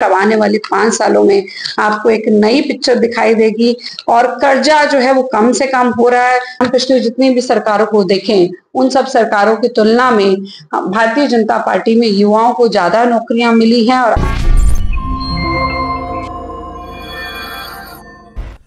अब आने वाले 5 सालों में आपको एक नई पिक्चर दिखाई देगी और कर्जा जो है वो कम से कम हो रहा है। हम पिछले जितनी भी सरकारों को देखें, उन सब सरकारों की तुलना में भारतीय जनता पार्टी में युवाओं को ज्यादा नौकरियां मिली हैं। और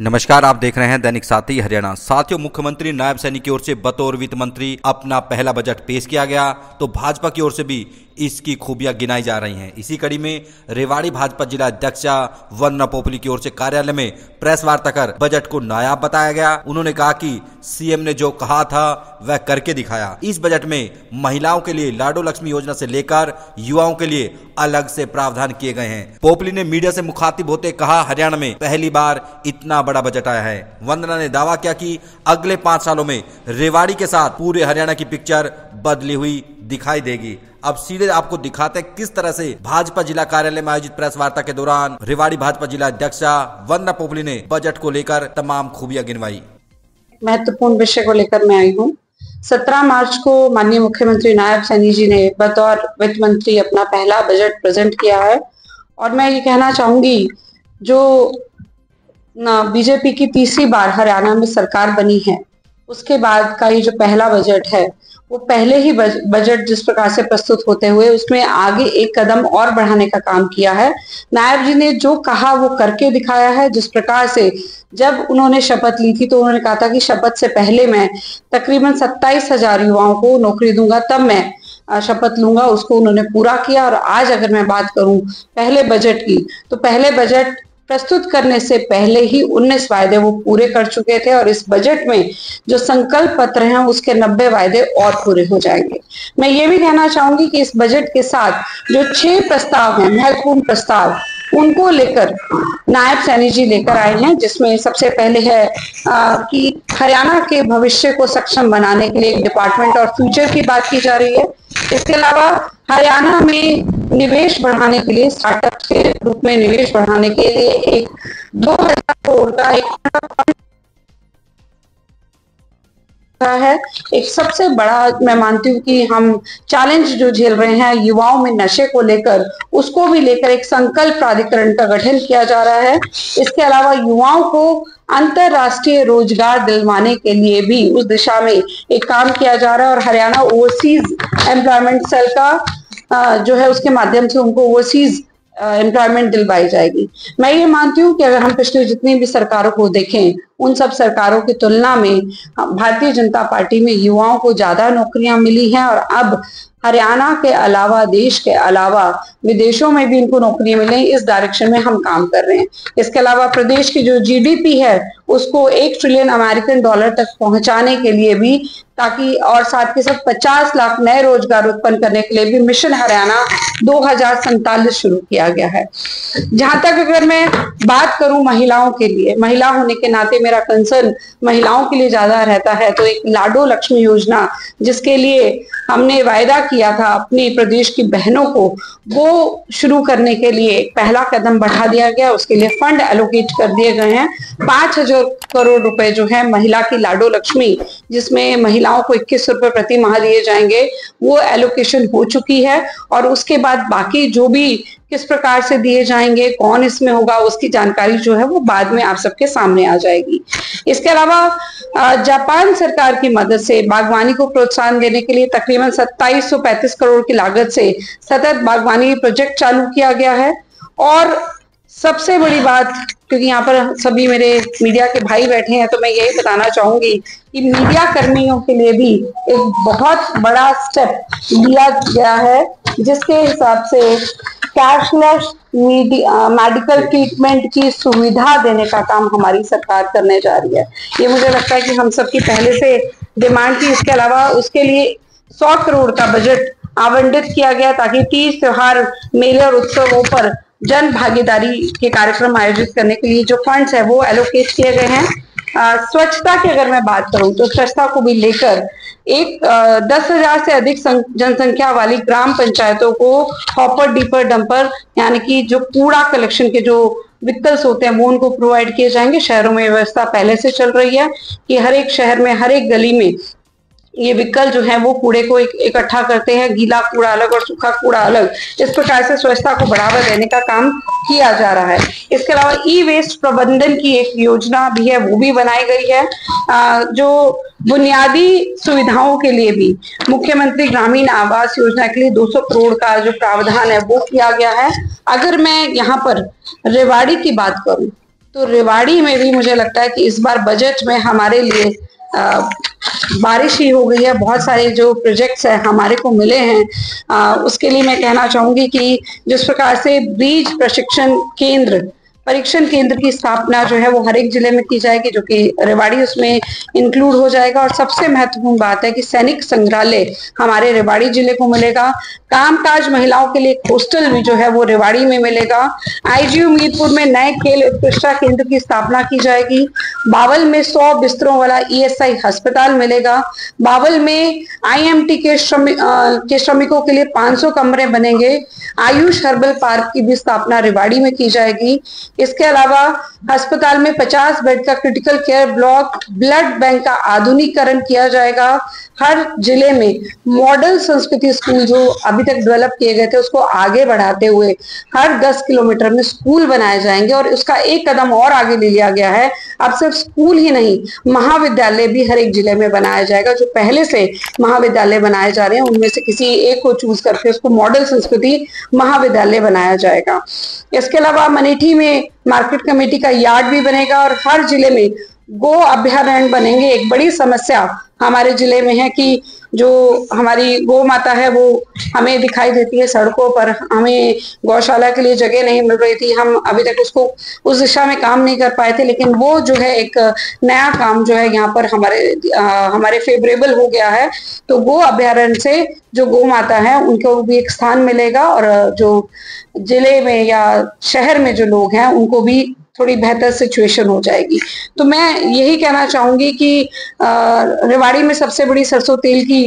नमस्कार, आप देख रहे हैं दैनिक साथी हरियाणा। साथियों, मुख्यमंत्री नायब सैनी की ओर से बतौर वित्त मंत्री अपना पहला बजट पेश किया गया, तो भाजपा की ओर से भी इसकी खूबियां गिनाई जा रही हैं। इसी कड़ी में रेवाड़ी भाजपा जिला अध्यक्ष वंदना पोपली की ओर से कार्यालय में प्रेस वार्ता कर बजट को नायाब बताया गया। उन्होंने कहा कि सीएम ने जो कहा था वह करके दिखाया। इस बजट में महिलाओं के लिए लाडो लक्ष्मी योजना से लेकर युवाओं के लिए अलग से प्रावधान किए गए हैं। पोपली ने मीडिया से मुखातिब होते कहा, हरियाणा में पहली बार इतना बड़ा बजट आया है। वंदना ने दावा किया कि अगले 5 सालों में रेवाड़ी के साथ पूरे हरियाणा की पिक्चर बदली हुई दिखाई देगी। अब सीधे आपको दिखाते हैं किस तरह से भाजपा जिला कार्यालय में आयोजित प्रेस वार्ता के दौरान रेवाड़ी भाजपा जिला अध्यक्ष वंदना पोपली ने बजट को लेकर तमाम खूबियां गिनवाई। महत्वपूर्ण विषय को लेकर मैं आई हूँ। 17 मार्च को माननीय मुख्यमंत्री नायब सैनी जी ने बतौर वित्त मंत्री अपना पहला बजट प्रेजेंट किया है। और मैं ये कहना चाहूंगी, जो बीजेपी की तीसरी बार हरियाणा में सरकार बनी है, उसके बाद का ये जो पहला बजट है, वो पहले ही बजट जिस प्रकार से प्रस्तुत होते हुए उसमें आगे एक कदम और बढ़ाने का काम किया है। नायब जी ने जो कहा वो करके दिखाया है। जिस प्रकार से जब उन्होंने शपथ ली थी तो उन्होंने कहा था कि शपथ से पहले मैं तकरीबन 27,000 युवाओं को नौकरी दूंगा, तब मैं शपथ लूंगा। उसको उन्होंने पूरा किया। और आज अगर मैं बात करूं पहले बजट की, तो पहले बजट प्रस्तुत करने से पहले ही 19 वायदे वो पूरे कर चुके थे। और इस बजट में जो संकल्प पत्र हैं उसके 90 वायदे और पूरे हो जाएंगे। मैं ये भी कहना चाहूंगी कि इस बजट के साथ जो 6 प्रस्ताव हैं, महत्वपूर्ण प्रस्ताव, उनको लेकर नायब सैनी जी लेकर आए हैं। जिसमें सबसे पहले है कि हरियाणा के भविष्य को सक्षम बनाने के लिए एक डिपार्टमेंट और फ्यूचर की बात की जा रही है। इसके अलावा हरियाणा में निवेश बढ़ाने के लिए, स्टार्टअप के रूप में निवेश बढ़ाने के लिए एक 2000 करोड़ का एक है। एक सबसे बड़ा मैं मानती हूँ कि हम चैलेंज जो झेल रहे हैं युवाओं में नशे को लेकर, उसको भी लेकर एक संकल्प प्राधिकरण का गठन किया जा रहा है। इसके अलावा युवाओं को अंतरराष्ट्रीय रोजगार दिलवाने के लिए भी उस दिशा में एक काम किया जा रहा है। और हरियाणा ओवरसीज एम्प्लॉयमेंट सेल का जो है, उसके माध्यम से उनको ओवरसीज एम्प्लॉयमेंट दिलवाई जाएगी। मैं ये मानती हूँ कि अगर हम पिछले जितनी भी सरकारों को देखें, उन सब सरकारों की तुलना में भारतीय जनता पार्टी में युवाओं को ज्यादा नौकरियां मिली हैं। और अब हरियाणा के अलावा, देश के अलावा विदेशों में भी इनको नौकरियां मिलें, इस डायरेक्शन में हम काम कर रहे हैं। इसके अलावा प्रदेश की जो जीडीपी है उसको 1 ट्रिलियन अमेरिकन डॉलर तक पहुंचाने के लिए भी, ताकि और साथ के साथ 50 लाख नए रोजगार उत्पन्न करने के लिए भी मिशन हरियाणा 2047 शुरू किया गया है। जहां तक अगर मैं बात करूं महिलाओं के लिए, महिला होने के नाते मेरा कंसर्न महिलाओं के लिए ज्यादा रहता है। तो एक लाडो लक्ष्मी योजना, जिसके लिए हमने वायदा किया था अपने प्रदेश की बहनों को, वो शुरू करने के लिए पहला कदम बढ़ा दिया गया। उसके लिए फंड एलोकेट कर दिए गए हैं। 5,000 करोड़ रुपए जो है महिला की लाडो लक्ष्मी, जिसमें महिलाओं को 21 रुपए प्रति माह दिए जाएंगे, वो एलोकेशन हो चुकी है। और उसके बाद बाकी जो भी किस प्रकार से दिए जाएंगे, कौन इसमें होगा, उसकी जानकारी जो है वो बाद में आप सबके सामने आ जाएगी। इसके अलावा जापान सरकार की मदद से बागवानी को प्रोत्साहन देने के लिए तकरीबन 2735 करोड़ की लागत से सतत बागवानी प्रोजेक्ट चालू किया गया है। और सबसे बड़ी बात, क्योंकि यहाँ पर सभी मेरे मीडिया के भाई बैठे हैं, तो मैं यही बताना चाहूंगी कि मीडिया कर्मियों के लिए भी एक बहुत बड़ा स्टेप लिया गया है, जिसके हिसाब से कैशलेस मेडिकल ट्रीटमेंट की सुविधा देने का काम हमारी सरकार करने जा रही है। ये मुझे लगता है कि हम सबकी पहले से डिमांड थी। इसके अलावा उसके लिए 100 करोड़ का बजट आवंटित किया गया, ताकि तीज, त्योहार, मेले और उत्सवों पर जन भागीदारी के कार्यक्रम आयोजित करने के लिए जो फंड्स है वो एलोकेट किए गए हैं। स्वच्छता की अगर मैं बात करूं तो स्वच्छता को भी लेकर 10,000 से अधिक जनसंख्या वाली ग्राम पंचायतों को हॉपर, डीपर, डंपर, यानी कि जो कूड़ा कलेक्शन के जो व्हीकल्स होते हैं वो उनको प्रोवाइड किए जाएंगे। शहरों में व्यवस्था पहले से चल रही है कि हर एक शहर में, हर एक गली में ये व्हीकल जो है वो कूड़े को इकट्ठा करते हैं, गीला कूड़ा अलग और सूखा कूड़ा अलग। इस प्रकार से स्वच्छता को बढ़ावा देने का काम किया जा रहा है। इसके अलावा ई वेस्ट प्रबंधन की एक योजना भी है, वो भी बनाई गई है। जो बुनियादी सुविधाओं के लिए भी मुख्यमंत्री ग्रामीण आवास योजना के लिए 200 करोड़ का जो प्रावधान है वो किया गया है। अगर मैं यहाँ पर रेवाड़ी की बात करूं तो रेवाड़ी में भी मुझे लगता है कि इस बार बजट में हमारे लिए बारिश ही हो गई है। बहुत सारे जो प्रोजेक्ट्स है हमारे को मिले हैं। उसके लिए मैं कहना चाहूंगी कि जिस प्रकार से बीज प्रशिक्षण केंद्र, परीक्षण केंद्र की स्थापना जो है वो हर एक जिले में की जाएगी, जो कि रेवाड़ी उसमें इंक्लूड हो जाएगा। और सबसे महत्वपूर्ण बात है कि सैनिक संग्रहालय हमारे रेवाड़ी जिले को मिलेगा। कामकाज महिलाओं के लिए हॉस्टल भी जो है वो रेवाड़ी में मिलेगा। आईजीयू मीरपुर में नए खेल उत्कृष्टता केंद्र की स्थापना की जाएगी। बावल में 100 बिस्तरों वाला ईएसआई अस्पताल मिलेगा। बावल में आईएमटी के श्रमिकों के लिए 500 कमरे बनेंगे। आयुष हर्बल पार्क की भी स्थापना रेवाड़ी में की जाएगी। इसके अलावा अस्पताल में 50 बेड का critical care block, blood bank का आधुनिकीकरण किया जाएगा। हर जिले में मॉडल संस्कृति स्कूल जो अभी तक डेवलप किए गए थे उसको आगे बढ़ाते हुए हर 10 किलोमीटर में स्कूल बनाए जाएंगे। और उसका एक कदम और आगे ले लिया गया है, अब सिर्फ स्कूल ही नहीं, महाविद्यालय भी हर एक जिले में बनाया जाएगा। जो पहले से महाविद्यालय बनाए जा रहे हैं उनमें से किसी एक को चूज करके उसको मॉडल संस्कृति महाविद्यालय बनाया जाएगा। इसके अलावा मनेठी में मार्केट कमेटी का यार्ड भी बनेगा और हर जिले में गो अभयारण्य बनेंगे। एक बड़ी समस्या हमारे जिले में है कि जो हमारी गौ माता है वो हमें दिखाई देती है सड़कों पर, हमें गौशाला के लिए जगह नहीं मिल रही थी, हम अभी तक उसको उस दिशा में काम नहीं कर पाए थे। लेकिन वो जो है एक नया काम जो है यहाँ पर हमारे फेवरेबल हो गया है। तो गो अभयारण्य से जो गौ माता है उनको भी एक स्थान मिलेगा और जो जिले में या शहर में जो लोग हैं उनको भी थोड़ी बेहतर सिचुएशन हो जाएगी। तो मैं यही कहना चाहूंगी कि रेवाड़ी में सबसे बड़ी सरसों तेल की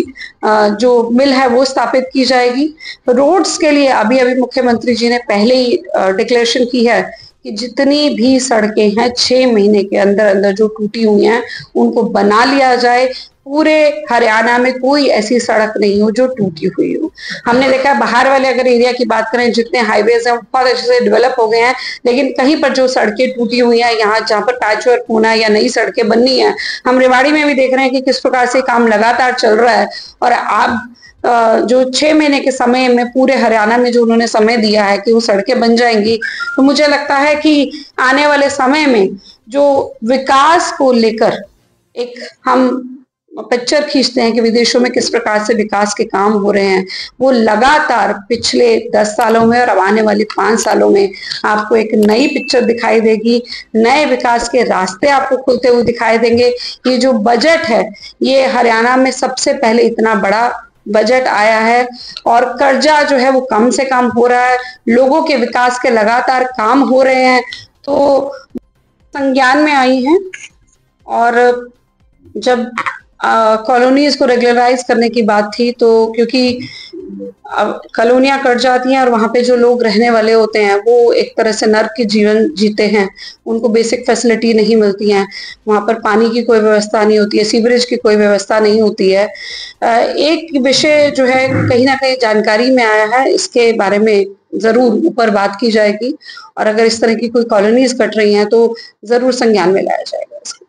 जो मिल है वो स्थापित की जाएगी। रोड्स के लिए अभी अभी मुख्यमंत्री जी ने पहले ही डिक्लेरेशन की है कि जितनी भी सड़कें हैं 6 महीने के अंदर अंदर जो टूटी हुई हैं उनको बना लिया जाए। पूरे हरियाणा में कोई ऐसी सड़क नहीं हो जो टूटी हुई हो। हमने देखा है बाहर वाले अगर एरिया की बात करें, जितने हाईवेज हैं बहुत अच्छे से डेवलप हो गए हैं, लेकिन कहीं पर जो सड़कें टूटी हुई हैं, यहाँ जहाँ पर पैच वर्क होना है या नई सड़कें बननी है, हम रेवाड़ी में भी देख रहे हैं कि किस प्रकार से काम लगातार चल रहा है। और आप जो 6 महीने के समय में पूरे हरियाणा में जो उन्होंने समय दिया है कि वो सड़कें बन जाएंगी, तो मुझे लगता है कि आने वाले समय में जो विकास को लेकर एक हम पिक्चर खींचते हैं कि विदेशों में किस प्रकार से विकास के काम हो रहे हैं, वो लगातार पिछले 10 सालों में और अब आने वाले 5 सालों में आपको एक नई पिक्चर दिखाई देगी। नए विकास के रास्ते आपको खुलते हुए दिखाई देंगे। ये जो बजट है ये हरियाणा में सबसे पहले इतना बड़ा बजट आया है और कर्जा जो है वो कम से कम हो रहा है, लोगों के विकास के लगातार काम हो रहे हैं। तो संज्ञान में आई हैं। और जब कॉलोनीज को रेगुलराइज करने की बात थी तो क्योंकि कॉलोनियां कट जाती हैं और वहां पे जो लोग रहने वाले होते हैं वो एक तरह से नर्क की जीवन जीते हैं, उनको बेसिक फैसिलिटी नहीं मिलती हैं, वहां पर पानी की कोई व्यवस्था नहीं होती है, सीवरेज की कोई व्यवस्था नहीं होती है। एक विषय जो है कहीं ना कहीं जानकारी में आया है, इसके बारे में जरूर ऊपर बात की जाएगी और अगर इस तरह की कोई कॉलोनीज कट रही हैं तो जरूर संज्ञान में लाया जाएगा इसको।